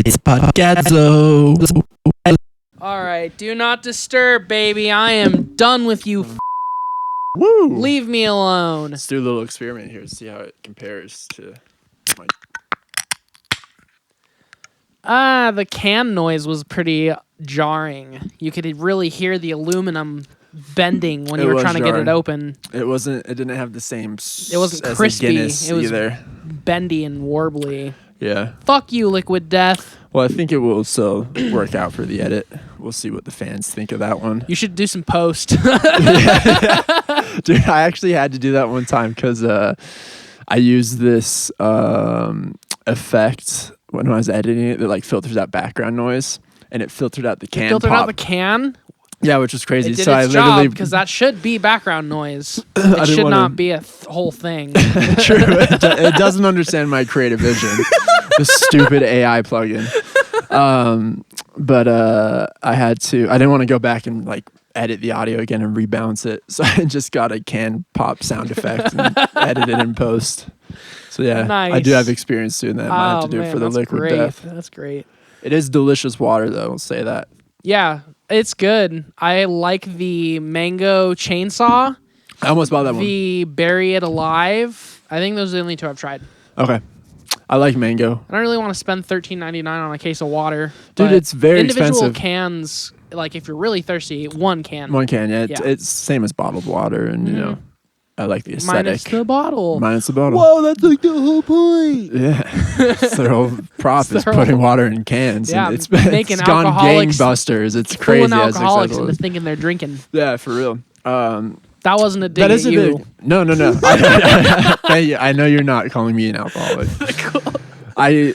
It's podcadzo. All right, do not disturb, baby. I am done with you. Woo! Leave me alone. Let's do a little experiment here. See how it compares to my... The can noise was pretty jarring. You could really hear the aluminum bending when you were trying to get it open. It wasn't. It didn't have the same. It wasn't as crispy. A Guinness it was either. bendy and warbly. Yeah. Fuck you, Liquid Death. Well, I think it will still work out for the edit. We'll see what the fans think of that one. You should do some post. Dude, I actually had to do that one time because I used this effect when I was editing it that like filters out background noise, and it filtered out the can. Filtered out the can. Yeah, which was crazy. It did so its I literally job because that should be background noise. It should not be a whole thing. True. It doesn't understand my creative vision. The stupid AI plugin. But I had to. I didn't want to go back and like edit the audio again and rebalance it, so I just got a can pop sound effect and edited it in post. So yeah, nice. I do have experience doing that. I have to do it for the Liquid great. Death. That's great. It is delicious water, though. I'll say that. Yeah, it's good. I like the mango chainsaw. I almost bought that one. The bury it alive. I think those are the only two I've tried. Okay. I like mango. I don't really want to spend $13.99 on a case of water. Dude, it's very individual expensive. Cans, like if you're really thirsty, one can. One can, yeah. It's same as bottled water, and you know, I like the aesthetic. Minus the bottle. Minus the bottle. Whoa, that's like the whole point. Yeah. It's their whole prop is putting water in cans. Yeah, and it's making gone alcoholics gangbusters. It's crazy. Fooling how alcoholics successful it into is. thinking they're drinking. Yeah, for real. That wasn't a dig That is at a you. big. No. I know you're not calling me an alcoholic. I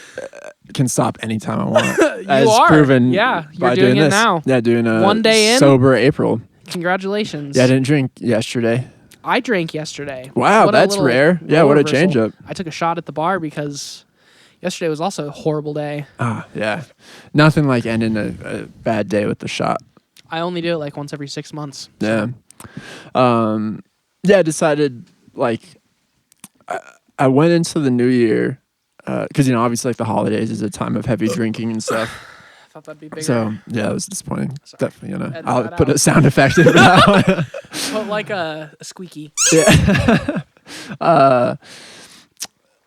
can stop anytime I want. You are. Proven. Yeah, you're by doing it this. now. Yeah, doing a 1 day in? sober April. Congratulations. Yeah, I didn't drink yesterday. I drank yesterday. Wow, What a that's little rare. Yeah, what a reversal. change up. I took a shot at the bar because yesterday was also a horrible day. Ah, yeah. Nothing like ending a bad day with the shot. I only do it like once every 6 months. Yeah. Yeah, I decided like I went into the new year because you know obviously like the holidays is a time of heavy drinking and stuff. I thought that'd be bigger. So yeah, it was disappointing. Sorry. Definitely I'll put a sound effect in for that one. Put like a squeaky. Yeah.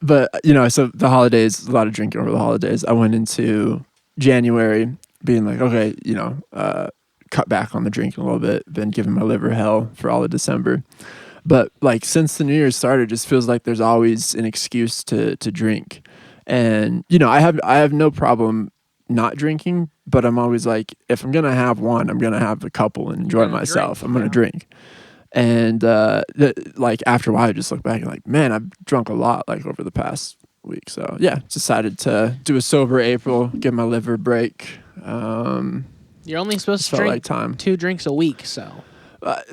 But you know, so the holidays, a lot of drinking over the holidays. I went into January being like, okay, you know, cut back on the drinking a little bit. Been giving my liver hell for all of December. But like since the new year started, it just feels like there's always an excuse to drink. And you know, I have no problem not drinking, but I'm always like, if I'm gonna have one, I'm gonna have a couple and enjoy myself. I'm gonna drink. And like after a while, I just look back and like, man, I've drunk a lot like over the past week. So yeah, decided to do a sober April, give my liver a break. You're only supposed to Felt drink like time. 2 drinks a week, so.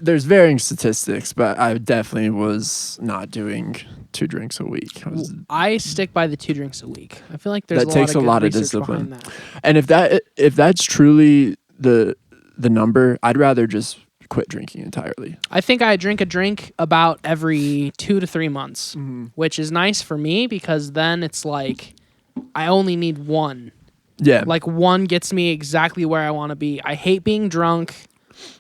There's varying statistics, but I definitely was not doing 2 drinks a week. I stick by the 2 drinks a week. I feel like there's That takes a lot of research discipline. behind that. And if that's truly the number, I'd rather just quit drinking entirely. I think I drink a drink about every 2 to 3 months, which is nice for me because then it's like I only need one. Yeah. Like one gets me exactly where I want to be. I hate being drunk.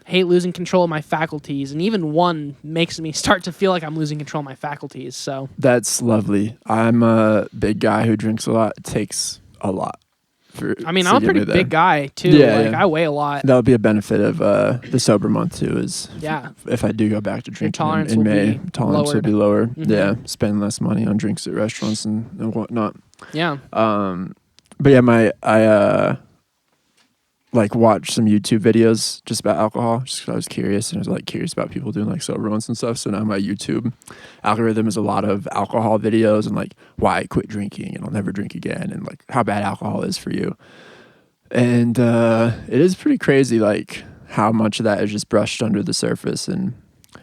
Hate losing control of my faculties, and even one makes me start to feel like I'm losing control of my faculties. So that's lovely. I'm a big guy who drinks a lot. It takes a lot. I'm a pretty big guy too. Yeah, I weigh a lot. That'll be a benefit of the sober month too. Is if I do go back to drinking in May, tolerance will be lower. Mm-hmm. Yeah, spend less money on drinks at restaurants and whatnot. Yeah. But yeah, I like watched some YouTube videos just about alcohol, just 'cause I was curious, and I was like curious about people doing like sober ones and stuff. So now my YouTube algorithm is a lot of alcohol videos and like why I quit drinking and I'll never drink again and like how bad alcohol is for you. And it is pretty crazy like how much of that is just brushed under the surface, and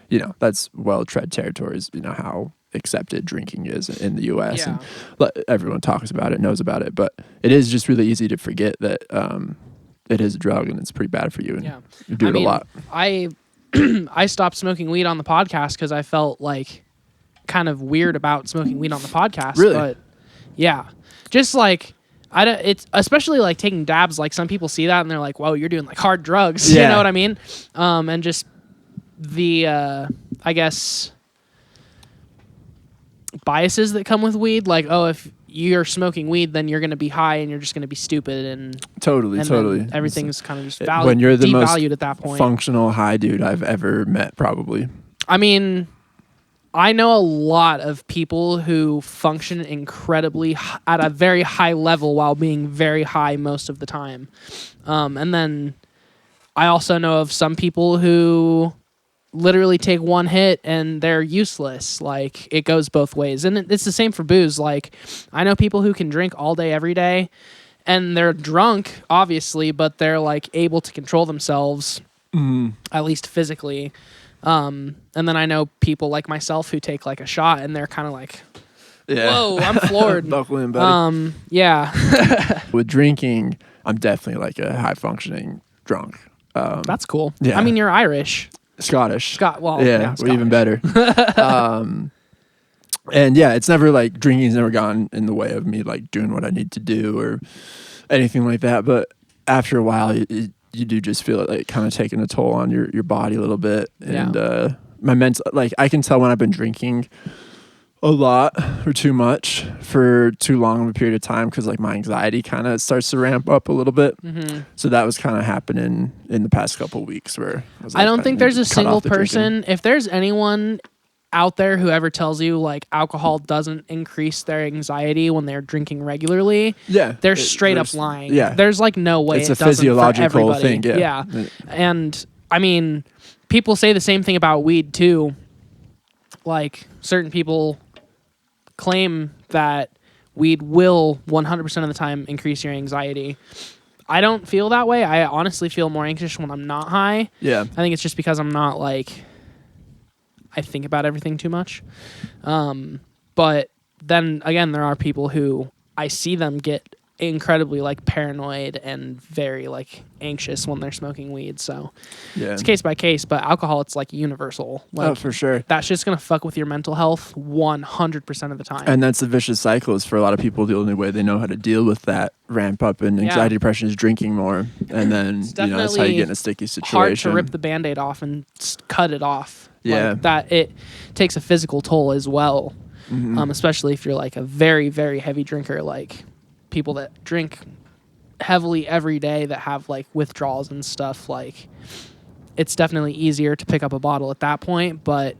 you know that's well-tread territories. You know how accepted drinking is in the U.S. and everyone talks about it, knows about it, but it is just really easy to forget that. It is a drug and it's pretty bad for you. And you do it a lot. I stopped smoking weed on the podcast because I felt like kind of weird about smoking weed on the podcast. Really? But yeah, just like It's especially like taking dabs. Like some people see that and they're like, "Whoa, you're doing like hard drugs." You Yeah. know what I mean? And just the I guess biases that come with weed. Like, oh, if you're smoking weed, then you're going to be high and you're just going to be stupid and Totally. then everything's kind of just when you're the most devalued at that point. functional high dude I've ever met, probably. I mean, I know a lot of people who function incredibly at a very high level while being very high most of the time. And then I also know of some people who literally take one hit and they're useless. Like, it goes both ways. And it's the same for booze. Like, I know people who can drink all day, every day, and they're drunk, obviously, but they're like able to control themselves, at least physically. And then I know people like myself who take like a shot and they're kind of like, whoa, I'm floored. Buckle in, buddy. Yeah. With drinking, I'm definitely like a high functioning drunk. That's cool. Yeah. I mean, you're Irish. Scottish. Well, yeah, Scottish. Even better. And yeah, it's never like drinking's never gone in the way of me like doing what I need to do or anything like that. But after a while, you do just feel it like kind of taking a toll on your body a little bit. And my mental, like I can tell when I've been drinking a lot or too much for too long of a period of time because like my anxiety kind of starts to ramp up a little bit. So that was kind of happening in the past couple of weeks where I was like, I don't think there's a single the person, if there's anyone out there who ever tells you like alcohol doesn't increase their anxiety when they're drinking regularly, they're straight up lying. There's like no way it's it a doesn't physiological for everybody. thing. And I mean, people say the same thing about weed too. Like certain people claim that weed will 100% of the time increase your anxiety. I don't feel that way. I honestly feel more anxious when I'm not high. I think it's just because I'm not like, I think about everything too much. But then again, there are people who I see them get incredibly like paranoid and very like anxious when they're smoking weed. So it's case by case, but alcohol, it's like universal. Like, for sure. That shit's gonna fuck with your mental health 100% of the time. And that's the vicious cycle. Is for a lot of people, the only way they know how to deal with that ramp up in anxiety, depression is drinking more. And then that's how you get in a sticky situation. Hard to rip the Band-Aid off and cut it off. Like that it takes a physical toll as well. Especially if you're like a very, very heavy drinker, like people that drink heavily every day that have like withdrawals and stuff. Like, it's definitely easier to pick up a bottle at that point, but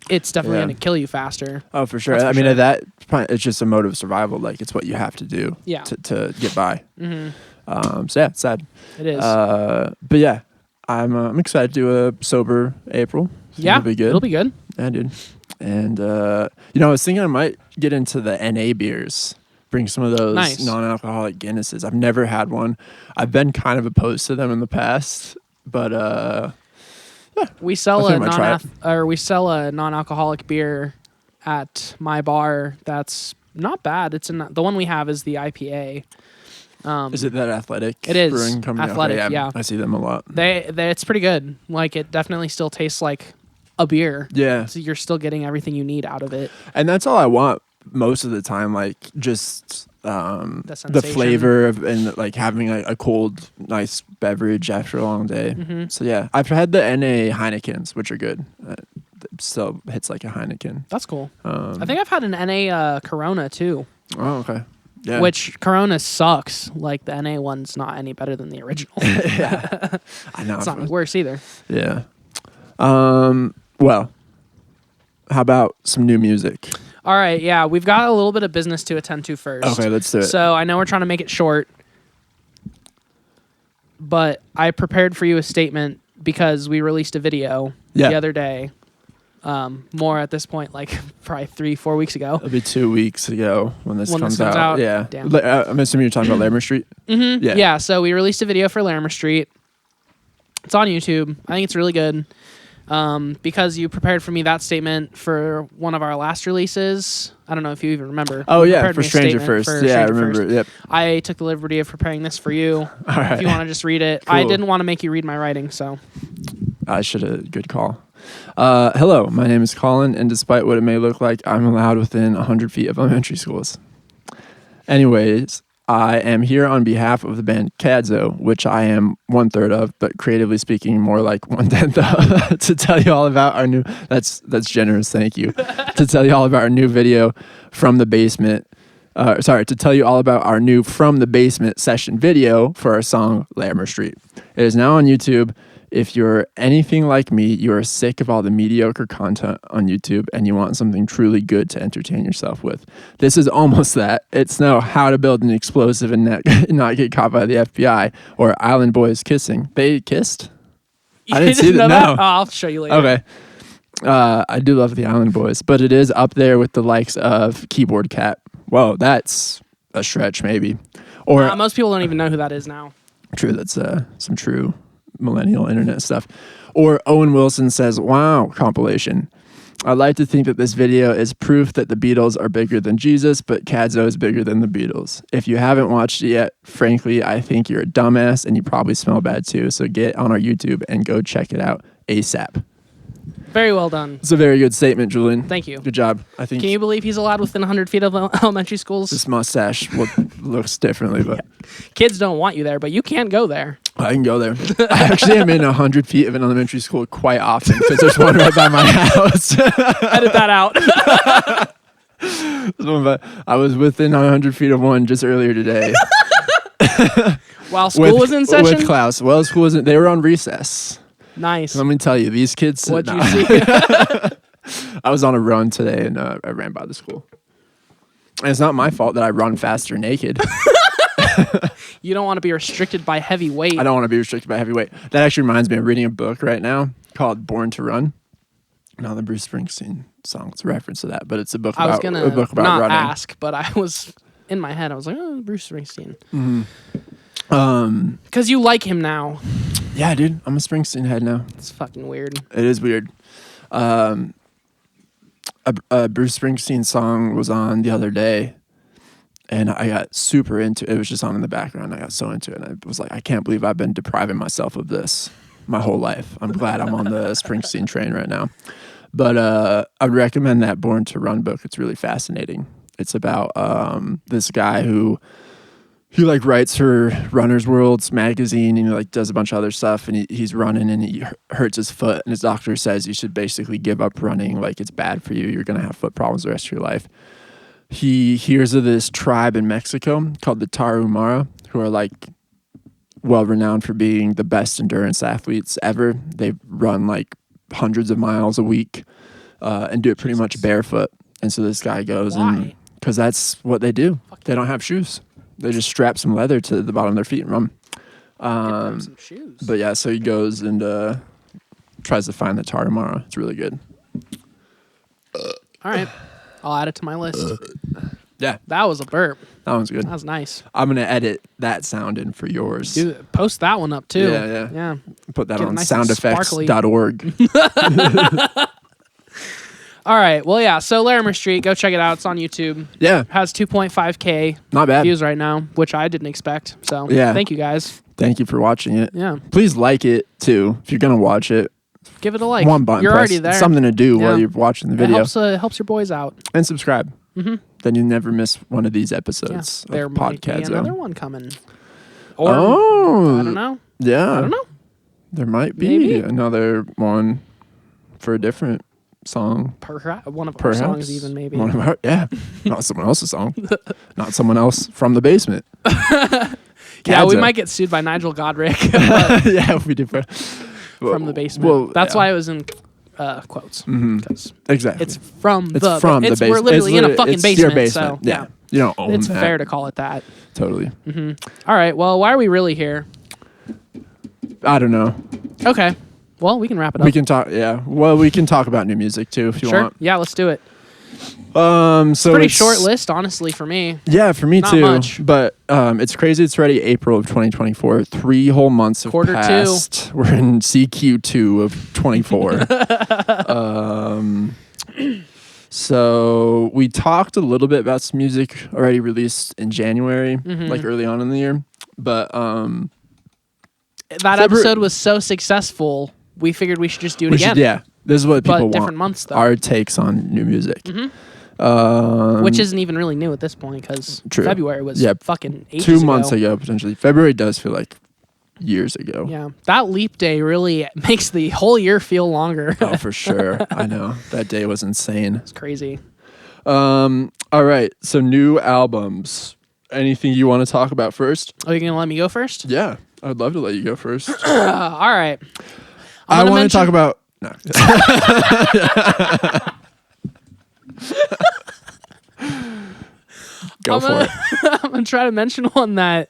it's definitely going to kill you faster. Oh, for sure. I mean, at that point, it's just a mode of survival. Like, it's what you have to do to get by. So yeah, it's sad. It is. But yeah, I'm excited to do a sober April. So it'll be good. It'll be good. Yeah, dude. And I was thinking I might get into the NA beers. Bring some of those non-alcoholic Guinnesses. I've never had one. I've been kind of opposed to them in the past, but we sell a non-alcoholic beer at my bar. That's not bad. The one we have is the IPA. Is it that Athletic? It is brewing company? Athletic. Okay, yeah, I see them a lot. It's pretty good. Like, it definitely still tastes like a beer. Yeah, so you're still getting everything you need out of it. And that's all I want most of the time. Like, just the flavor of and like having a cold, nice beverage after a long day. So yeah, I've had the NA Heinekens, which are good. It still hits like a Heineken. That's cool. I think I've had an NA Corona too. Oh, okay. Yeah. Which Corona sucks. Like, the NA one's not any better than the original. Yeah, I know. It's not worse either. Yeah. Well, how about some new music? All right, yeah, we've got a little bit of business to attend to first. Okay, let's do it. So I know we're trying to make it short, but I prepared for you a statement because we released a video the other day. More at this point, like probably 3-4 weeks ago. It'll be 2 weeks ago when this comes out. Yeah. Damn. I'm assuming you're talking about Larimer Street? Yeah, so we released a video for Larimer Street. It's on YouTube. I think it's really good. Because you prepared for me that statement for one of our last releases. I don't know if you even remember. Oh, yeah, for Stranger First. Yeah, I remember. Yep. I took the liberty of preparing this for you. All right. If you want to just read it. Cool. I didn't want to make you read my writing, so. I should have. Good call. Hello, my name is Colin, and despite what it may look like, I'm allowed within 100 feet of elementary schools. Anyways, I am here on behalf of the band Podcadzo, which I am 1/3 of, but creatively speaking, more like 1/10 of, to tell you all about our new. That's generous. Thank you. To tell you all about our new video from the basement. To tell you all about our new From the Basement session video for our song Larimer Street. It is now on YouTube. If you're anything like me, you are sick of all the mediocre content on YouTube and you want something truly good to entertain yourself with. This is almost that. It's now how to build an explosive and not get caught by the FBI, or Island Boys kissing. They kissed? I didn't see that. No. Oh, I'll show you later. Okay. I do love the Island Boys, but it is up there with the likes of Keyboard Cat. Whoa, that's a stretch, maybe. Or most people don't even know who that is now. True, that's some true millennial internet stuff. Or Owen Wilson Says Wow compilation. I'd like to think that this video is proof that the Beatles are bigger than Jesus, but Podcadzo is bigger than the Beatles. If you haven't watched it yet, frankly, I think you're a dumbass and you probably smell bad too. So get on our YouTube and go check it out ASAP. Very well done. It's a very good statement, Julian. Thank you. Good job. I think. Can you believe he's allowed within 100 feet of elementary schools? This mustache looks differently, but Kids don't want you there, but you can't go there. I can go there. I actually am in 100 feet of an elementary school quite often because there's one right by my house. Edit that out. I was within 100 feet of one just earlier today. While school was in session? With Klaus. Well, school wasn't. They were on recess. Nice. Let me tell you, these kids. What'd you see? I was on a run today and I ran by the school. And it's not my fault that I run faster naked. You don't want to be restricted by heavy weight. I don't want to be restricted by heavy weight. That actually reminds me of reading a book right now called Born to Run. Now the Bruce Springsteen song's a reference to that, but it's a book about running. I was going to not ask, but I was in my head. I was like, oh, Bruce Springsteen. Mm-hmm. Because you like him now. Yeah, dude. I'm a Springsteen head now. It's fucking weird. It is weird. A Bruce Springsteen song was on the other day, and I got super into it. It was just on in the background. I got so into it, and I was like, I can't believe I've been depriving myself of this my whole life. I'm glad I'm on the Springsteen train right now. But I'd recommend that Born to Run book. It's really fascinating. It's about this guy who he like writes for Runner's World's magazine, and he like does a bunch of other stuff, and he's running and he hurts his foot, and his doctor says you should basically give up running, like it's bad for you, you're gonna have foot problems the rest of your life. He hears of this tribe in Mexico called the Tarahumara, who are like well renowned for being the best endurance athletes ever. They run like hundreds of miles a week and do it pretty much barefoot. And so this guy goes and because that's what they do. They don't have shoes. They just strap some leather to the bottom of their feet and run. Some shoes. But yeah, so he goes and tries to find the Tarahumara. It's really good. All right. I'll add it to my list. Yeah. That was a burp. That one's good. That was nice. I'm going to edit that sound in for yours. Dude, post that one up too. Yeah. Put that on nice soundeffects.org. All right. Well, yeah. So Larimer Street, go check it out. It's on YouTube. Yeah. Has 2.5K Not bad views right now, which I didn't expect. So yeah. Thank you guys. Thank you for watching it. Yeah. Please like it too. If you're going to watch it, give it a like. One button. You're press. already there. Something to do while you're watching the video. It helps your boys out. And subscribe. Mm-hmm. Then you never miss one of these episodes. There of might be Podcadzo. another one coming. Or I don't know. Yeah. I don't know. There might be Maybe. another one for a different song. One of our songs even maybe. One of our, yeah. Not someone else's song. Not someone else from the basement. Yeah, we might get sued by Nigel Godric. Yeah, we do. From the basement. Well, that's why it was in quotes. Exactly. It's from the basement. We're literally in a fucking basement. Your basement. So, yeah. You don't own it's that. fair to call it that. Totally. Mm-hmm. All right. Well, why are we really here? I don't know. Okay. Well, we can wrap it up. We can talk. Yeah. Well, we can talk about new music too if you want. Yeah, let's do it. So pretty short list, honestly, for me. Yeah, for me Not too. much. But it's crazy. It's already April of 2024. 3 whole months have passed. We're in CQ2 of 24. So we talked a little bit about some music already released in January, like early on in the year. But that episode was so successful, we figured we should just do it again. Yeah. This is what people want. Different months, though. Our takes on new music. Which isn't even really new at this point because True. February was Yep. fucking ages 2 months ago, potentially. February does feel like years ago. Yeah, that leap day really makes the whole year feel longer. Oh, for sure. I know. That day was insane. It's crazy. All right. So new albums. Anything you want to talk about first? Are you going to let me go first? Yeah. I'd love to let you go first. All right. I want to talk about... No. Go for it. I'm going to try to mention one that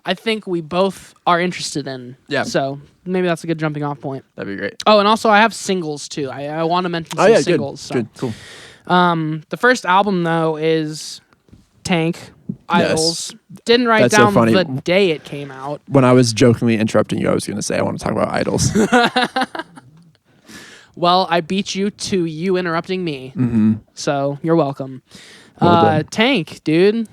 I think we both are interested in. Yeah. So maybe that's a good jumping off point. That'd be great. Oh, and also I have singles too. I want to mention some singles. Good. Cool. The first album though is Tank, Idols. Didn't write That's so down funny. the day it came out. When I was jokingly interrupting you, I was going to say I want to talk about Idols. Well, I beat you to you interrupting me. Mm-hmm. So you're welcome. Well done. Tank, dude.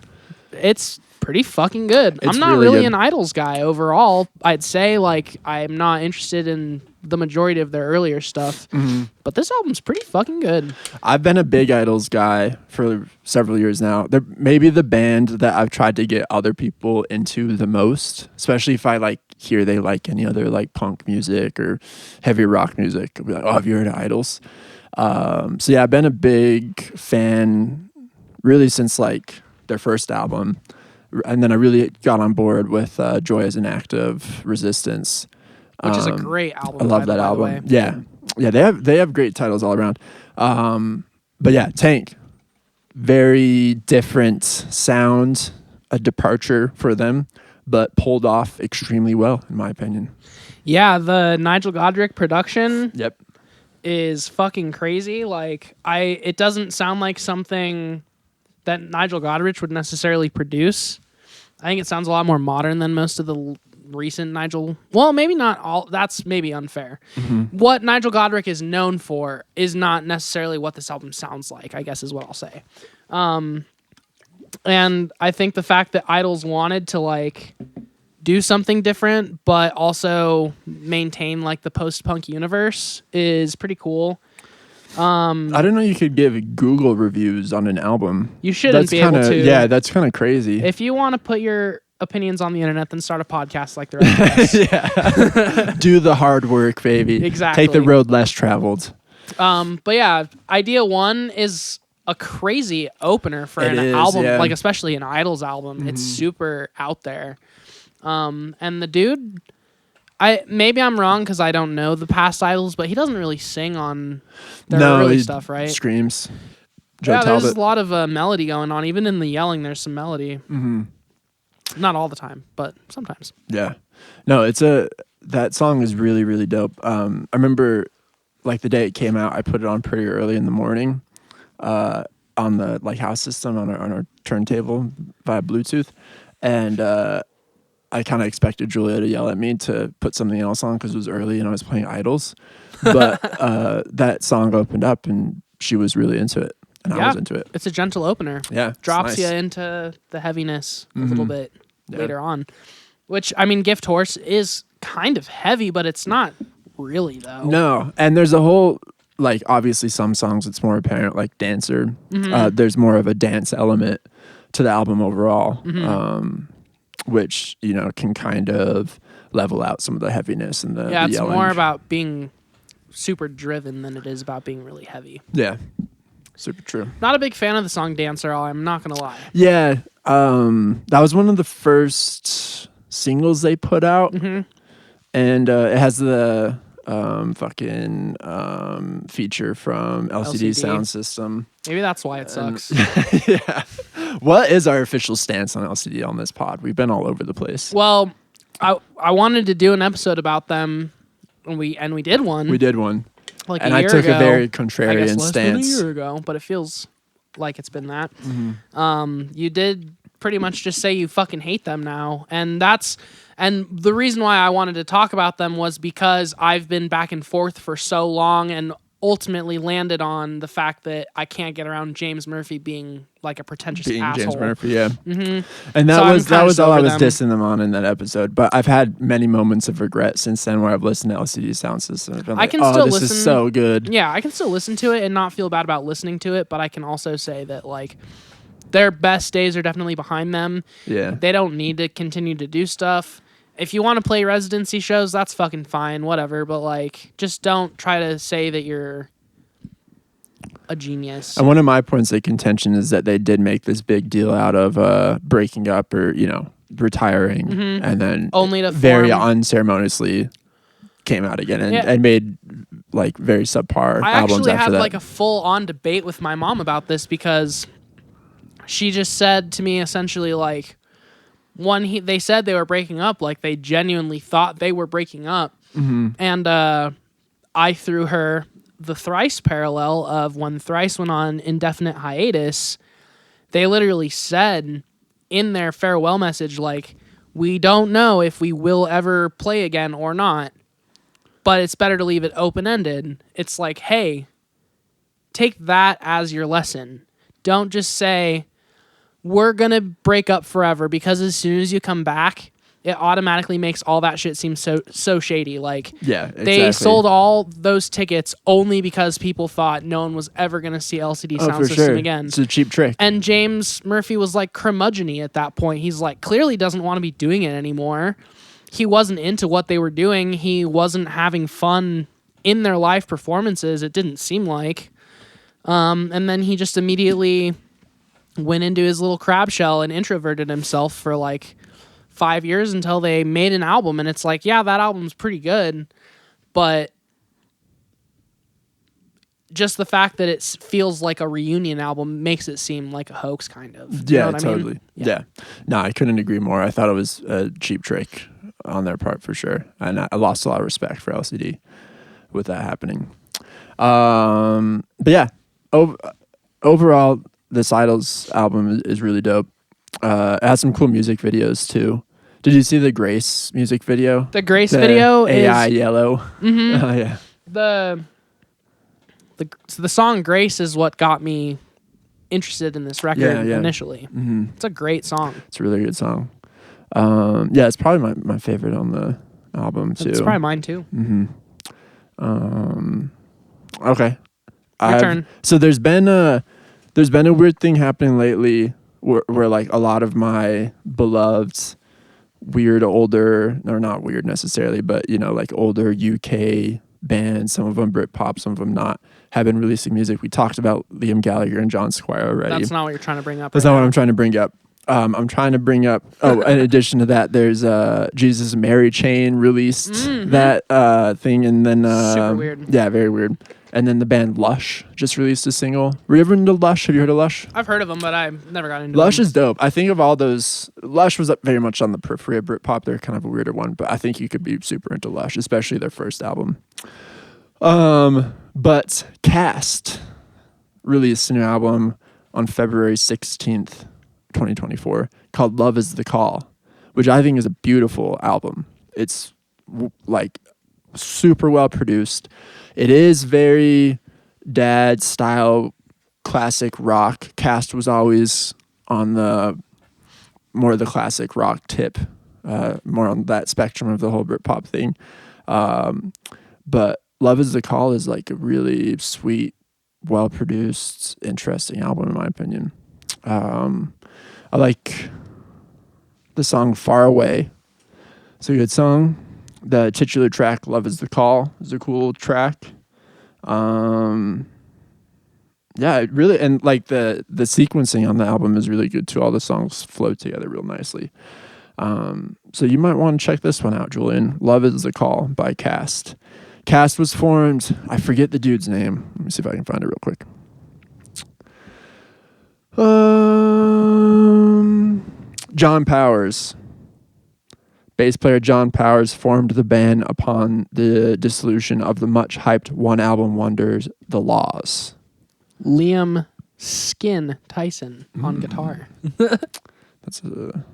It's pretty fucking good. It's I'm not really really good. an Idols guy overall. I'd say like I'm not interested in the majority of their earlier stuff. Mm-hmm. But this album's pretty fucking good. I've been a big Idols guy for several years now. They're maybe the band that I've tried to get other people into the most, especially if I like hear they like any other like punk music or heavy rock music. I'll be like, oh, have you heard of Idols? So yeah, I've been a big fan really since like their first album. And then I really got on board with Joy as an Act of Resistance. Which is a great album. I love that album. Yeah. Yeah, they have great titles all around. But yeah, Tank. Very different sound, a departure for them, but pulled off extremely well, in my opinion. Yeah, the Nigel Godrich production Yep. is fucking crazy. Like it doesn't sound like something that Nigel Godrich would necessarily produce. I think it sounds a lot more modern than most of the recent Nigel. Well, maybe not all. That's maybe unfair. Mm-hmm. What Nigel Godrich is known for is not necessarily what this album sounds like, I guess is what I'll say. And I think the fact that Idols wanted to like do something different, but also maintain like the post-punk universe is pretty cool. I didn't know you could give Google reviews on an album. You shouldn't be able to. Yeah, that's kind of crazy. If you want to put your opinions on the internet, then start a podcast like the rest of us. Yeah. Do the hard work, baby. Exactly. Take the road less traveled. But yeah, Idea 1 is a crazy opener for an album, yeah. like especially an Idols album. Mm-hmm. It's super out there. And the dude, maybe I'm wrong because I don't know the past Idols, but he doesn't really sing on their early stuff, right? Screams. Joe yeah, Talbot. there's a lot of melody going on. Even in the yelling, there's some melody. Mm-hmm. Not all the time, but sometimes. Yeah. No, that song is really, really dope. I remember like the day it came out, I put it on pretty early in the morning on the like house system on our turntable via Bluetooth. And I kind of expected Julia to yell at me to put something else on because it was early and I was playing Idols. But that song opened up and she was really into it. And I was into it. It's a gentle opener. Yeah. Drops nice. you into the heaviness a little bit later on. Which, I mean, Gift Horse is kind of heavy, but it's not really, though. No. And there's a whole, like, obviously some songs it's more apparent, like Dancer. Mm-hmm. There's more of a dance element to the album overall, Mm-hmm. which, you know, can kind of level out some of the heaviness and the it's yelling. more about being super driven than it is about being really heavy. Yeah. Super true. Not a big fan of the song Dancer, I'm not going to lie. Yeah. That was one of the first singles they put out. Mm-hmm. And it has the feature from LCD Sound System. Maybe that's why it sucks. Yeah. What is our official stance on LCD on this pod? We've been all over the place. Well, I wanted to do an episode about them, and we did one. We did one. Like and a year I took ago, a very I guess contrarian less than a stance. year ago, but it feels like it's been that. Mm-hmm. You did pretty much just say you fucking hate them now, and the reason why I wanted to talk about them was because I've been back and forth for so long, and ultimately landed on the fact that I can't get around James Murphy being like a pretentious asshole. James Murphy, yeah. Mm-hmm. And So that was all I was them. dissing them on in that episode. But I've had many moments of regret since then where I've listened to LCD Sound System. I've been like, this is so good. Yeah, I can still listen to it and not feel bad about listening to it, but I can also say that like their best days are definitely behind them. Yeah. They don't need to continue to do stuff. If you want to play residency shows, that's fucking fine, whatever. But like, just don't try to say that you're a genius. And one of my points of contention is that they did make this big deal out of breaking up or, retiring, and then only to very form... unceremoniously came out again and made like very subpar albums after that. I actually had like a full-on debate with my mom about this because she just said to me essentially like, they said they were breaking up, like they genuinely thought they were breaking up. And I threw her the Thrice parallel of when Thrice went on indefinite hiatus. They literally said in their farewell message, like, we don't know if we will ever play again or not, but it's better to leave it open-ended. It's like, hey, take that as your lesson. Don't just say, we're going to break up forever, because as soon as you come back, it automatically makes all that shit seem so shady. Like, yeah, exactly. They sold all those tickets only because people thought no one was ever going to see LCD Sound System again. It's a cheap trick. And James Murphy was like curmudgeon-y at that point. He's like, clearly doesn't want to be doing it anymore. He wasn't into what they were doing. He wasn't having fun in their live performances, it didn't seem like. And then he just immediately went into his little crab shell and introverted himself for like 5 years until they made an album. And it's like, yeah, that album's pretty good, but just the fact that it feels like a reunion album makes it seem like a hoax, kind of. You know what totally. I mean? Yeah. No, I couldn't agree more. I thought it was a cheap trick on their part for sure. And I lost a lot of respect for LCD with that happening. But yeah, overall, this Idols album is really dope. It has some cool music videos too. Did you see the Grace music video? The Grace video AI is Yellow. Mm-hmm. Oh yeah. The song Grace is what got me interested in this record initially. Mm-hmm. It's a great song. It's a really good song. Yeah, it's probably my favorite on the album too. It's probably mine too. Mm-hmm. Okay. Your turn. So there's been a weird thing happening lately where like a lot of my beloved weird older, or not weird necessarily, but like older UK bands, some of them Britpop, some of them not, have been releasing music. We talked about Liam Gallagher and John Squire already. That's not what you're trying to bring up. That's not what I'm trying to bring up. I'm trying to bring up, in addition to that, there's Jesus and Mary Chain released that thing, and then super weird. Yeah, very weird. And then the band Lush just released a single. Were you ever into Lush? Have you heard of Lush? I've heard of them, but I've never got into Lush them. is dope. I think of all those, Lush was very much on the periphery of Britpop. They're kind of a weirder one, but I think you could be super into Lush, especially their first album. But Cast released a new album on February 16th, 2024, called Love Is the Call, which I think is a beautiful album. It's like super well produced. It is very dad style classic rock. Cast was always on the more of the classic rock tip, more on that spectrum of the whole Britpop thing. But Love Is the Call is like a really sweet, well produced, interesting album in my opinion. I like the song Far Away. It's a good song. The titular track, Love Is the Call, is a cool track. Yeah, it really, and like the sequencing on the album is really good too. All the songs flow together real nicely. So you might want to check this one out, Julian. Love Is the Call by Cast. Cast was formed, I forget the dude's name. Let me see if I can find it real quick. John Powers. Bass player John Powers formed the band upon the dissolution of the much-hyped one-album wonders, The Laws. Liam Skin Tyson on guitar. That's a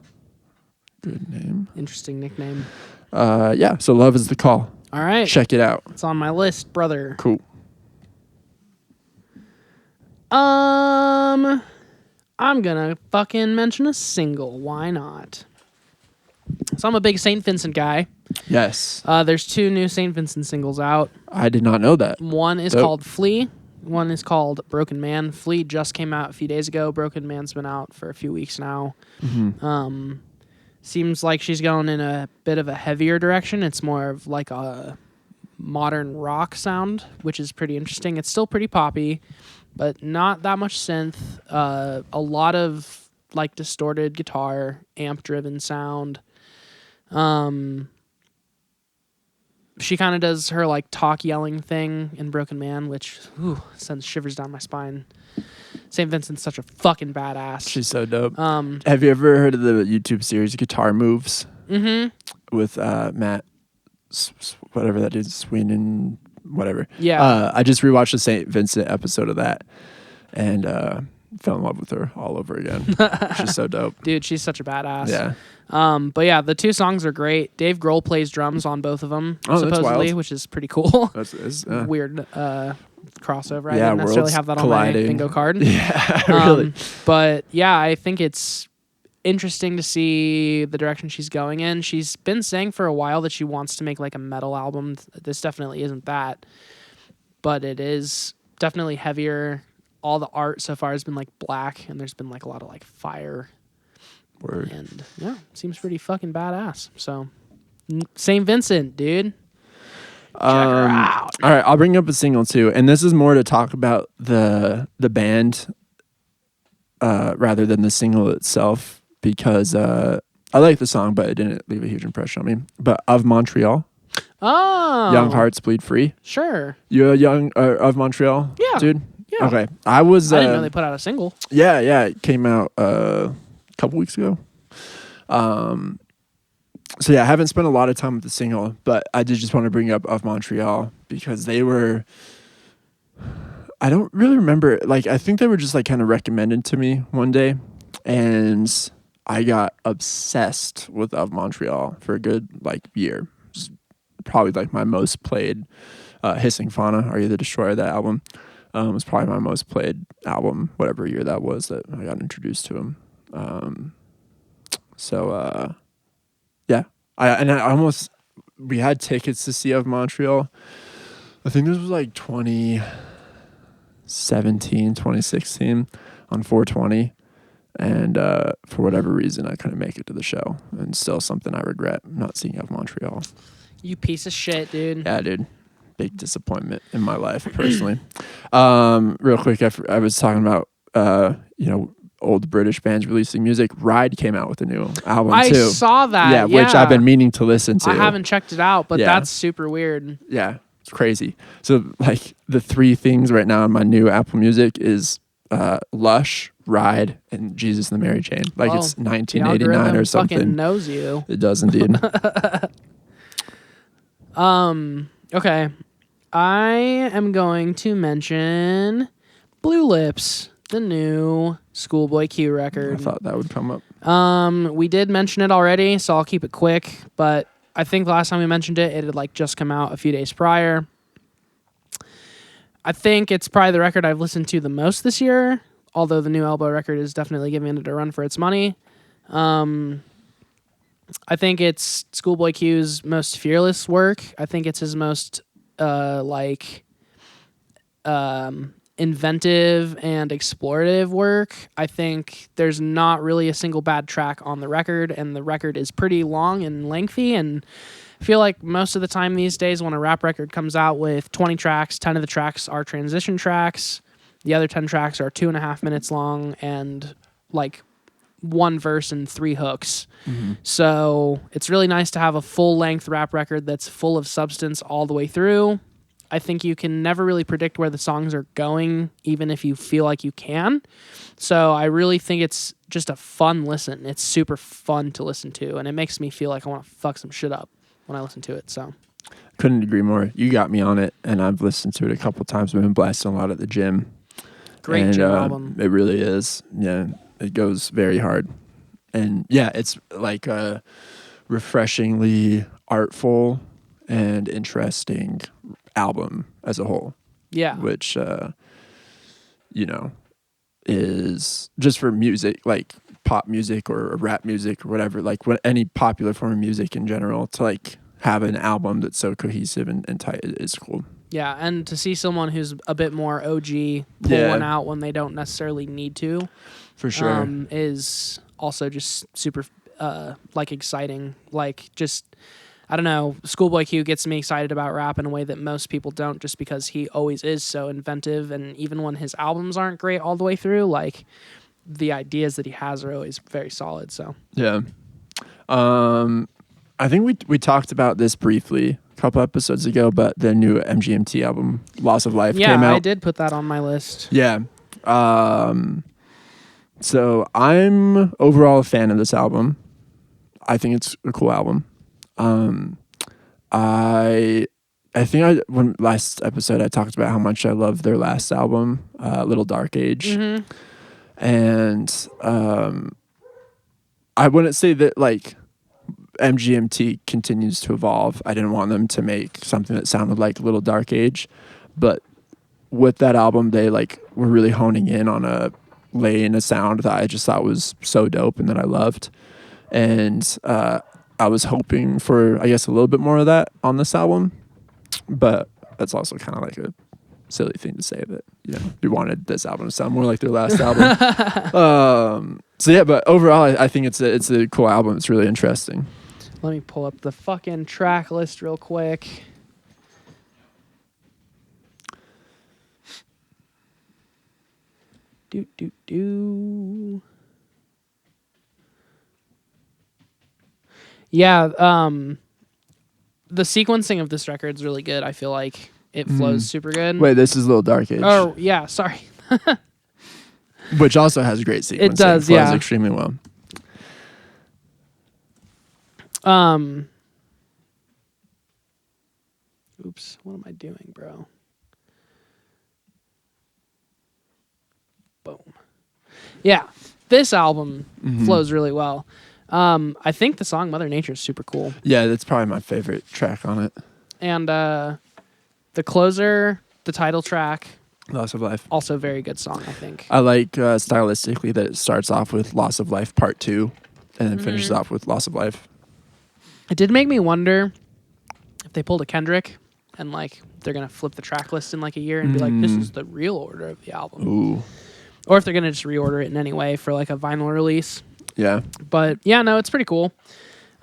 good name. Interesting nickname. Yeah, so Love Is the Call. All right. Check it out. It's on my list, brother. Cool. I'm gonna fucking mention a single. Why not? So I'm a big St. Vincent guy. Yes. There's 2 new St. Vincent singles out. I did not know that. One is called Flea. One is called Broken Man. Flea just came out a few days ago. Broken Man's been out for a few weeks now. Seems like she's going in a bit of a heavier direction. It's more of like a modern rock sound, which is pretty interesting. It's still pretty poppy, but not that much synth. A lot of like distorted guitar, amp-driven sound. She kind of does her like talk yelling thing in Broken Man, which sends shivers down my spine. St. Vincent's such a fucking badass. She's so dope. Have you ever heard of the YouTube series Guitar Moves? Mm-hmm. With Matt, whatever that is, Sweeney, whatever. Yeah. I just rewatched the St. Vincent episode of that, and fell in love with her all over again. She's so dope. Dude, she's such a badass. Yeah. But yeah, the 2 songs are great. Dave Grohl plays drums on both of them, supposedly, which is pretty cool. That's weird crossover. I Yeah, didn't necessarily worlds have that colliding. on my bingo card. Yeah, really. But yeah, I think it's interesting to see the direction she's going in. She's been saying for a while that she wants to make like a metal album. This definitely isn't that, but it is definitely heavier. All the art so far has been like black, and there's been like a lot of like fire. Word. And yeah, seems pretty fucking badass. So, St. Vincent, dude. Check her out. All right, I'll bring up a single too, and this is more to talk about the band rather than the single itself, because I like the song, but it didn't leave a huge impression on me. But Of Montreal, Young Hearts Bleed Free. Sure. You a young Of Montreal? Yeah, dude. Yeah. Okay, I didn't know they put out a single. Yeah, it came out a couple weeks ago. So yeah, I haven't spent a lot of time with the single, but I did just want to bring up Of Montreal because they were, I don't really remember, like I think they were just like kind of recommended to me one day, and I got obsessed with Of Montreal for a good like year. Just probably like my most played. Hissing Fauna, Are You the Destroyer? That album was probably my most played album, whatever year that was that I got introduced to him. Yeah, we had tickets to see Of Montreal. I think this was like 2017, 2016 on 420. And for whatever reason, I couldn't make it to the show. And still something I regret, not seeing Of Montreal. You piece of shit, dude. Yeah, dude. Big disappointment in my life, personally. Real quick, I was talking about, old British bands releasing music. Ride came out with a new album, too. I saw that, yeah. Which I've been meaning to listen to. I haven't checked it out, but Yeah. that's super weird. Yeah, it's crazy. So, like, the 3 things right now in my new Apple Music is Lush, Ride, and Jesus and the Mary Chain. Like, it's The 1989 algorithm or something. fucking knows you. It does indeed. Okay. I am going to mention Blue Lips, the new Schoolboy Q I record. thought that would come up. We did mention it already, so I'll keep it quick, but I think the last time we mentioned it had like just come out a few days prior. I think it's probably the record I've listened to the most this year, although the new Elbow record is definitely giving it a run for its money. I think it's Schoolboy Q's most fearless work. I think it's his most inventive and explorative work. I think there's not really a single bad track on the record, and the record is pretty long and lengthy, and I feel like most of the time these days when a rap record comes out with 20 tracks, 10 of the tracks are transition tracks. The other 10 tracks are 2.5 minutes long and like 1 verse and 3 hooks. Mm-hmm. So it's really nice to have a full-length rap record that's full of substance all the way through. I think you can never really predict where the songs are going, even if you feel like you can. So I really think it's just a fun listen. It's super fun to listen to, and it makes me feel like I want to fuck some shit up when I listen to it. So Couldn't agree more. You got me on it, and I've listened to it a couple times. I've been blasting a lot at the gym. Great gym album. It really is. Yeah, it goes very hard. And yeah, it's like a refreshingly artful and interesting album as a whole. Yeah. Which, is just for music, like pop music or rap music or whatever, like any popular form of music in general, to like have an album that's so cohesive and tight is cool. Yeah, and to see someone who's a bit more OG pull one out when they don't necessarily need to, for sure, is also just super like exciting. Like just, I don't know, Schoolboy Q gets me excited about rap in a way that most people don't, just because he always is so inventive, and even when his albums aren't great all the way through, like the ideas that he has are always very solid. So yeah. I think we talked about this briefly a couple episodes ago, but the new MGMT album, Loss of Life, came out. I did put that on my list. Yeah. So I'm overall a fan of this album. I think it's a cool album. I think when last episode I talked about how much I love their last album, Little Dark Age. Mm-hmm. And I wouldn't say that like MGMT continues to evolve. I didn't want them to make something that sounded like Little Dark Age, but with that album they like were really honing in on a lane, a sound that I just thought was so dope and that I loved. And I was hoping for, I guess, a little bit more of that on this album, but that's also kind of like a silly thing to say, that we wanted this album to sound more like their last album. So yeah, but overall I think it's a cool album. It's really interesting. Let me pull up the fucking track list real quick. Yeah, the sequencing of this record is really good. I feel like it flows super good. Wait, this is Little Dark Age. Oh, yeah, sorry. Which also has great sequencing. It does, flows yeah. extremely well. Oops, what am I doing, bro? Boom. Yeah, this album flows really well. I think the song Mother Nature is super cool. Yeah, that's probably my favorite track on it. And the closer, the title track, Loss of Life. also very good song, I think. I like stylistically that it starts off with Loss of Life Part 2 and then finishes off with Loss of Life. It did make me wonder if they pulled a Kendrick and like they're going to flip the track list in like a year and be like, this is the real order of the album. Ooh. Or if they're going to just reorder it in any way for like a vinyl release. Yeah. But yeah, no, it's pretty cool.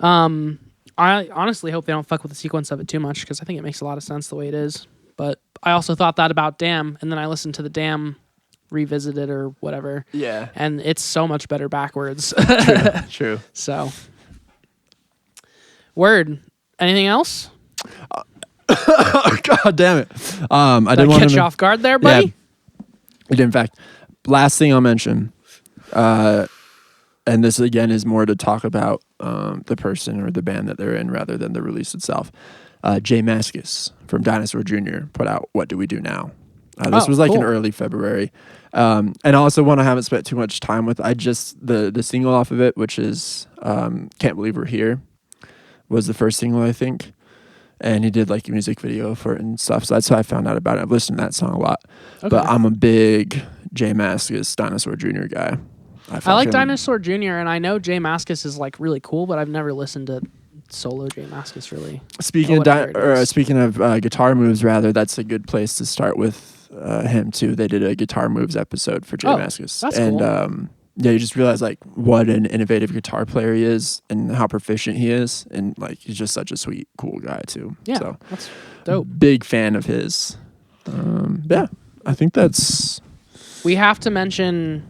I honestly hope they don't fuck with the sequence of it too much, because I think it makes a lot of sense the way it is. But I also thought that about Damn, and then I listened to the Damn Revisited or whatever. Yeah. And it's so much better backwards. True. So, word. Anything else? God damn it. I didn't want to catch you off guard there, buddy? Yeah, it did, in fact. Last thing I'll mention, and this again is more to talk about the person or the band that they're in rather than the release itself. Jay Mascis from Dinosaur Jr. put out What Do We Do Now? This was like in early February. And also one I haven't spent too much time with. I just, the single off of it, which is Can't Believe We're Here, was the first single, I think. And he did like a music video for it and stuff. So that's how I found out about it. I've listened to that song a lot. Okay. But I'm a big Jay Mascis Dinosaur Jr. guy. I like Dinosaur Jr. and I know Jay Mascis is like really cool, but I've never listened to solo Jay Mascis really. Speaking of guitar moves, rather, that's a good place to start with him too. They did a guitar moves episode for Jay Mascis. That's and cool. Yeah, you just realize like what an innovative guitar player he is and how proficient he is, and like he's just such a sweet, cool guy too. Yeah, so that's dope. Big fan of his. Yeah, I think that's. We have to mention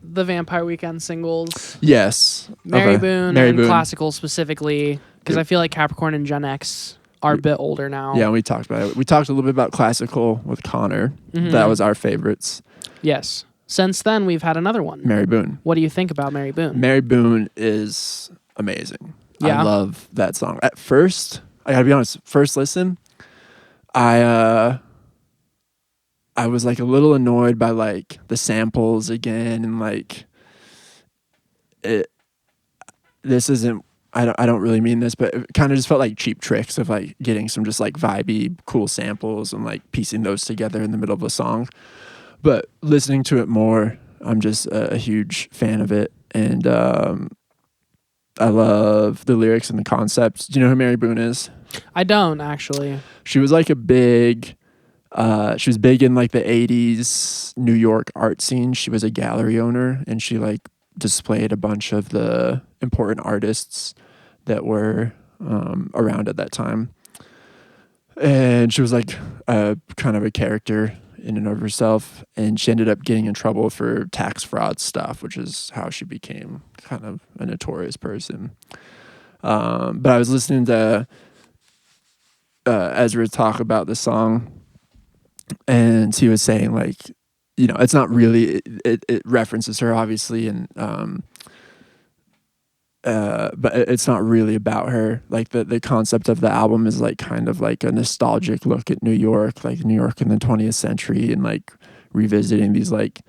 the Vampire Weekend singles. Yes, Mary Boone and Classical specifically, because I feel like Capricorn and Gen X are a bit older now. Yeah, we talked about it. We talked a little bit about Classical with Connor. That was our favorites. Yes. Since then, we've had another one. Mary Boone. What do you think about Mary Boone? Mary Boone is amazing. Yeah. I love that song. At first, I gotta be honest, first listen, I was like a little annoyed by like the samples again, and like this isn't, I don't really mean this, but it kind of just felt like cheap tricks of like getting some just like vibey, cool samples and like piecing those together in the middle of a song. But listening to it more, I'm just a huge fan of it. And I love the lyrics and the concepts. Do you know who Mary Boone is? I don't actually. She was like she was big in like the 80s New York art scene. She was a gallery owner, and she like displayed a bunch of the important artists that were around at that time. And she was like a kind of a character in and of herself, and she ended up getting in trouble for tax fraud stuff, which is how she became kind of a notorious person. But I was listening to Ezra talk about the song, and he was saying like, you know, it's not really, it references her obviously, and but it's not really about her. Like the concept of the album is like kind of like a nostalgic look at New York, like New York in the 20th century, and like revisiting these like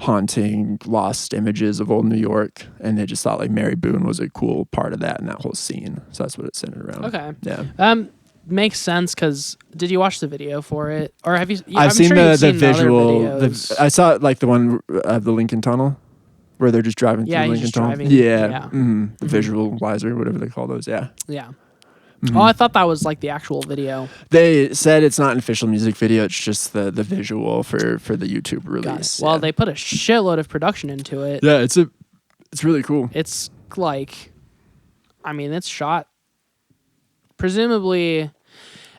haunting lost images of old New York. And they just thought like Mary Boone was a cool part of that and that whole scene. So that's what it centered around. Okay. Yeah. Makes sense, because did you watch the video for it, or have you? I've seen sure the you've visual. other videos. I saw like the one of the Lincoln Tunnel, where they're just driving through Lincoln just Tunnel. driving. Yeah. Yeah. The visualizer, whatever they call those. Yeah. Yeah. Oh, I thought that was like the actual video. They said it's not an official music video. It's just the visual for the YouTube release. Well, yeah. they put a shitload of production into it. Yeah, it's really cool. It's like, I mean, it's shot. Presumably,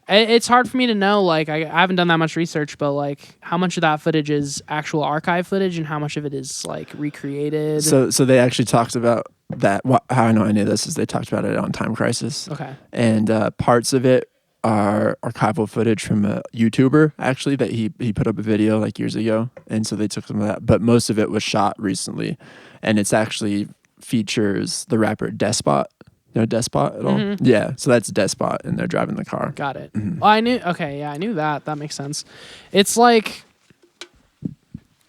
it's hard for me to know. Like, I haven't done that much research, but like, how much of that footage is actual archive footage, and how much of it is like recreated? So they actually talked about that. How I know any of this is they talked about it on Time Crisis. Okay. And parts of it are archival footage from a YouTuber actually that he put up a video like years ago, and so they took some of that. But most of it was shot recently, and it's actually features the rapper Despot. You know Despot at all? Mm-hmm. Yeah, so that's Despot, and they're driving the car. Got it. Well, I knew. Okay, yeah, I knew that. That makes sense. It's like,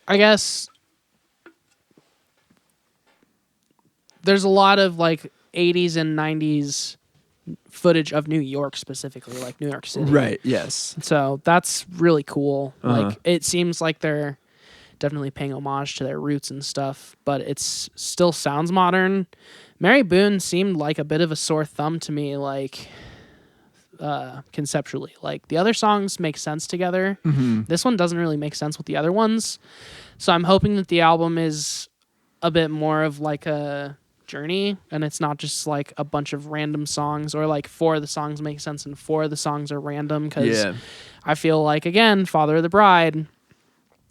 I guess there's a lot of like 80s and 90s footage of New York specifically, like New York City. Right. Yes. So that's really cool. Uh-huh. Like, it seems like they're definitely paying homage to their roots and stuff, but it's still sounds modern. Mary Boone seemed like a bit of a sore thumb to me, like conceptually. Like, the other songs make sense together. Mm-hmm. This one doesn't really make sense with the other ones. So I'm hoping that the album is a bit more of like a journey, and it's not just like a bunch of random songs, or like 4 of the songs make sense and 4 of the songs are random, because I feel like, again, Father of the Bride,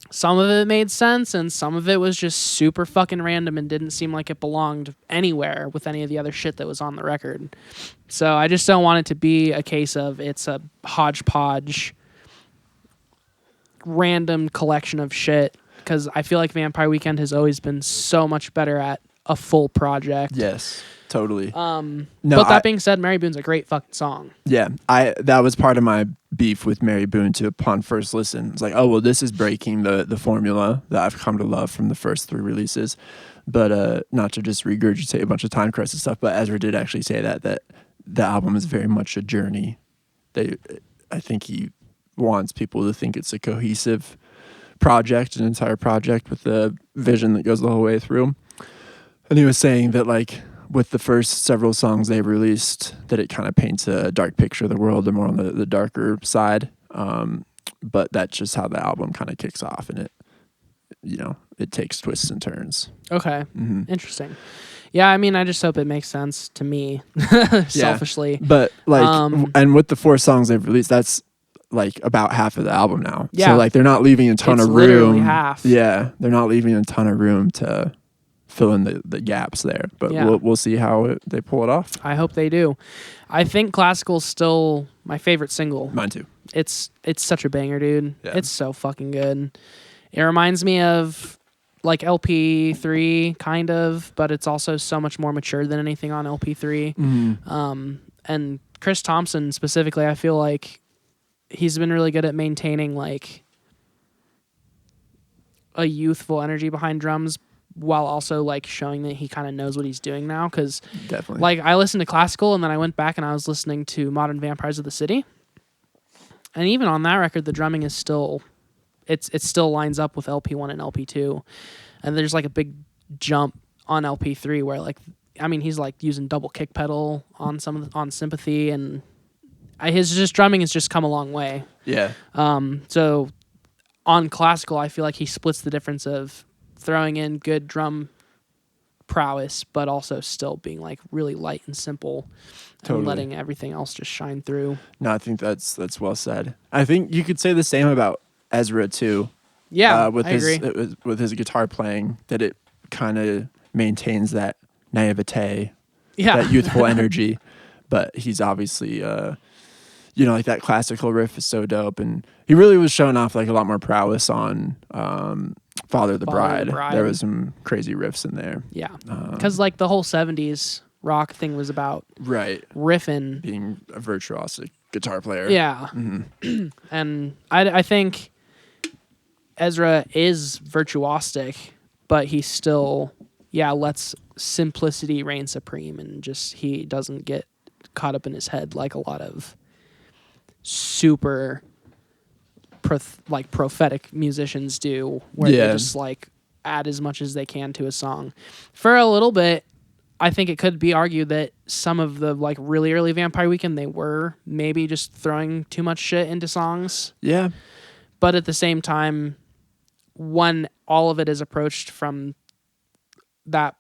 some of it made sense and some of it was just super fucking random and didn't seem like it belonged anywhere with any of the other shit that was on the record. So I just don't want it to be a case of it's a hodgepodge random collection of shit, because I feel like Vampire Weekend has always been so much better at a full project. Yes, totally. But that being said, Mary Boone's a great fucking song. Yeah, that was part of my beef with Mary Boone too. Upon first listen, it's like, oh well, this is breaking the formula that I've come to love from the first 3 releases. But not to just regurgitate a bunch of Time Crisis stuff, but Ezra did actually say that the album is very much a journey. I think he wants people to think it's a cohesive project, an entire project with a vision that goes the whole way through. And he was saying that like with the first several songs they released, that it kind of paints a dark picture of the world. They're more on the darker side. But that's just how the album kind of kicks off, and it takes twists and turns. Okay. Mm-hmm. Interesting. Yeah, I mean, I just hope it makes sense to me, selfishly. But like, and with the 4 songs they've released, that's like about half of the album now. Yeah. So like they're not leaving a ton It's of literally room. half. Yeah, they're not leaving a ton of room to fill in the gaps there. But Yeah. we'll see how they pull it off. I hope they do. I think Classical's still my favorite single. Mine too. It's such a banger, dude. Yeah. It's so fucking good. It reminds me of like LP3 kind of, but it's also so much more mature than anything on LP3. Mm-hmm. And Chris Thompson specifically, I feel like he's been really good at maintaining like a youthful energy behind drums, while also like showing that he kind of knows what he's doing now. Because Definitely. like I listened to Classical and then I went back and I was listening to Modern Vampires of the City, and even on that record the drumming is still it still lines up with LP1 and LP2, and there's like a big jump on LP3 where like he's like using double kick pedal on on Sympathy, and his just drumming has just come a long way. Yeah. So on Classical, I feel like he splits the difference of throwing in good drum prowess, but also still being like really light and simple, and letting everything else just shine through. No, I think that's well said. I think you could say the same about Ezra too. Yeah, with I his agree. with his guitar playing, that it kind of maintains that naivete, that youthful energy, but he's obviously like that classical riff is so dope, and he really was showing off like a lot more prowess on Father of the Bride. There was some crazy riffs in there. Yeah, because like the whole 70s rock thing was about riffing, being a virtuosic guitar player. Yeah. And I think Ezra is virtuosic, but he still lets simplicity reign supreme, and just he doesn't get caught up in his head like a lot of super prophetic musicians do, where they just like add as much as they can to a song. For a little bit, I think it could be argued that some of the like really early Vampire Weekend, they were maybe just throwing too much shit into songs. Yeah. But at the same time, when all of it is approached from that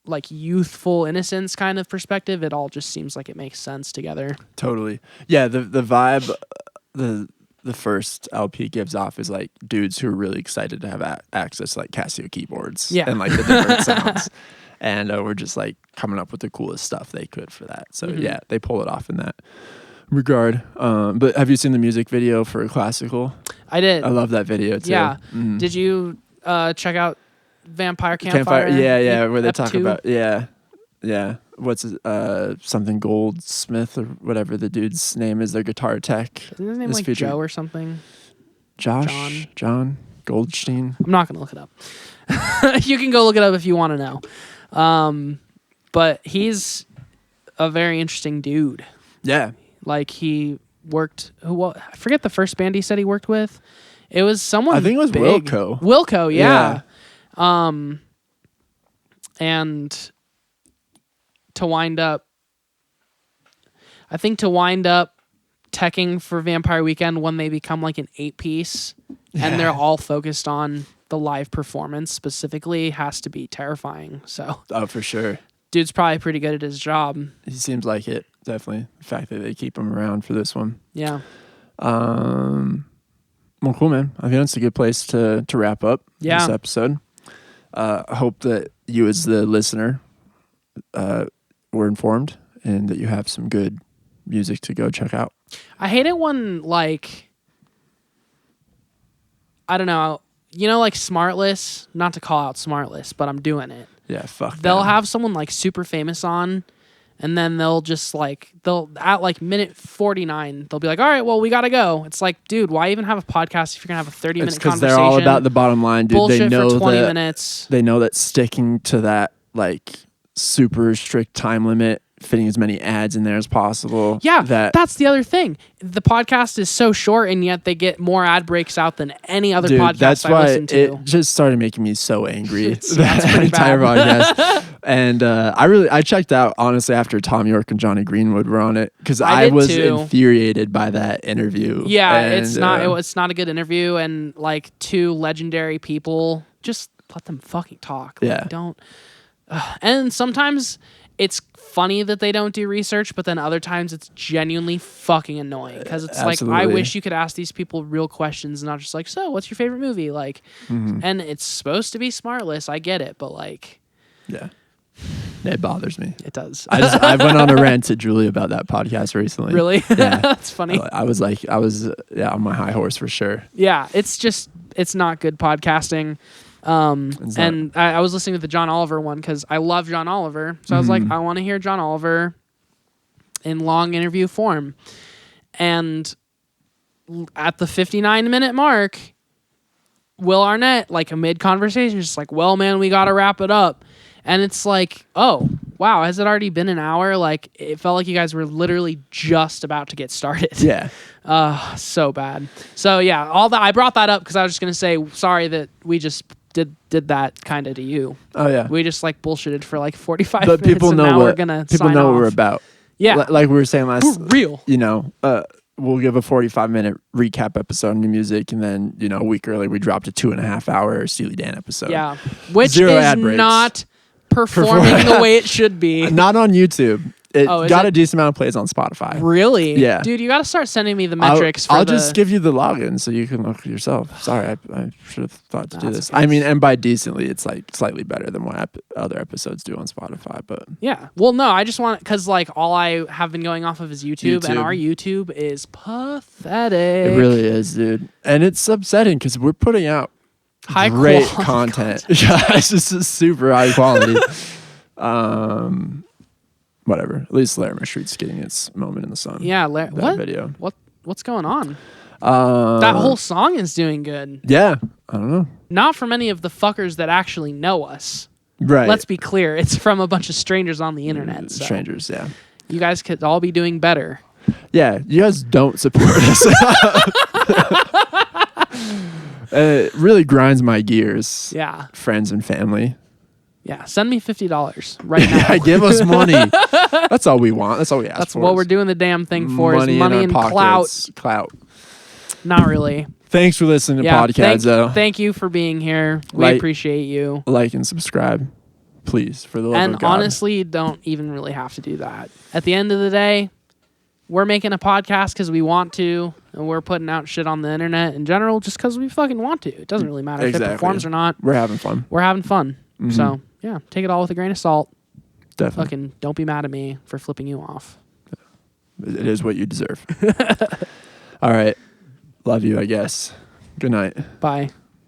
like youthful innocence kind of perspective, it all just seems like it makes sense together. Totally. Yeah, the vibe the first LP gives off is like dudes who are really excited to have access to like Casio keyboards and like the different sounds. And we're just like coming up with the coolest stuff they could for that. So yeah, they pull it off in that regard. But have you seen the music video for Classical? I did. I love that video too. Yeah. Did you check out Vampire Campfire? Yeah, where they talk 2? about what's something Goldsmith or whatever the dude's name is, their guitar tech. Isn't his name like featured. Joe or something? John Goldstein. I'm not gonna look it up. You can go look it up if you want to know. But he's a very interesting dude. Yeah. Like he worked. I forget the first band he said he worked with. It was someone. I think it was big. Wilco, yeah. And to wind up teching for Vampire Weekend when they become like an 8-piece and they're all focused on the live performance specifically, has to be terrifying. So for sure, dude's probably pretty good at his job. He seems like it, definitely. The fact that they keep him around for this one. Yeah. Well, cool, man. I think that's a good place to wrap up this episode. I hope that you as the listener were informed and that you have some good music to go check out. I hate it when, like, I don't know, like Smartless, not to call out Smartless, but I'm doing it. Yeah, fuck. They'll have someone like super famous on, and then they'll at like minute 49, they'll be like, all right, well, we got to go. It's like, dude, why even have a podcast if you're going to have a 30-minute conversation? Because they're all about the bottom line, dude. Bullshit they know for 20 minutes. They know that sticking to that, like, super strict time limit, fitting as many ads in there as possible. Yeah, that's the other thing. The podcast is so short, and yet they get more ad breaks out than any other podcast I listen to. It just started making me so angry. That's pretty entire bad. podcast. And I checked out, honestly, after Tom York and Johnny Greenwood were on it, because I was infuriated by that interview. Yeah, and, it's not a good interview, and like two legendary people, just let them fucking talk. Like, don't. And sometimes it's funny that they don't do research, but then other times it's genuinely fucking annoying, because it's like, I wish you could ask these people real questions, not just like, so what's your favorite movie? Like, and it's supposed to be Smartless. I get it, but like, it bothers me. It does. I went on a rant to Julie about that podcast recently. Really? Yeah. That's funny. I was on my high horse for sure. Yeah, it's not good podcasting. And I was listening to the John Oliver one because I love John Oliver. So I was like, I want to hear John Oliver in long interview form. And at the 59-minute mark, Will Arnett, like a mid-conversation, just like, well, man, we got to wrap it up. And it's like, oh, wow, has it already been an hour? Like, it felt like you guys were literally just about to get started. Yeah. So bad. So yeah, all that I brought that up because I was just gonna say sorry that we just did that kind of to you. Oh yeah. We just like bullshitted for like 45 But minutes. people and know now what we're gonna people sign know off. what we're about. Yeah, Like we were saying last. we're real. You know, we'll give a 45-minute recap episode on new music, and then a week early we dropped a 2.5-hour Steely Dan episode. Yeah, which Zero is ad breaks. not performing the way it should be. Not on YouTube. It Oh, is got it? a decent amount of plays on Spotify. Really? Yeah. Dude, you got to start sending me the metrics. I'll just give you the login so you can look yourself. Sorry, I should have thought to do That's this. okay. I mean, and by decently, it's like slightly better than what other episodes do on Spotify. But Yeah. Well, no, I just want because like all I have been going off of is YouTube, and YouTube. our YouTube is pathetic. it really is, dude. And it's upsetting because we're putting out High great quality content. Yeah, it's just super high quality. Whatever. At least Larimer Street's getting its moment in the sun. Yeah. That What? video. What's going on? That whole song is doing good. Yeah. I don't know. Not from any of the fuckers that actually know us. Right. Let's be clear. It's from a bunch of strangers on the internet. So Strangers. Yeah. you guys could all be doing better. Yeah. You guys don't support us. It really grinds my gears. Yeah. Friends and family. Yeah. Send me $50 right now. Yeah, give us money. That's all we want. That's all we ask That's for. what is we're doing the damn thing for is in money our and clout. pockets. Clout. Not really. Thanks for listening to Yeah. podcadzo. Thank you for being here. We Like- appreciate you. Like and subscribe, please, for the love And of God. honestly, you don't even really have to do that. At the end of the day, we're making a podcast because we want to, and we're putting out shit on the internet in general just because we fucking want to. It doesn't really matter if it Exactly. performs or not. We're having fun. We're having fun. Mhm. So, yeah, take it all with a grain of salt. Definitely. Fucking don't be mad at me for flipping you off. It is what you deserve. All right. Love you, I guess. Good night. Bye.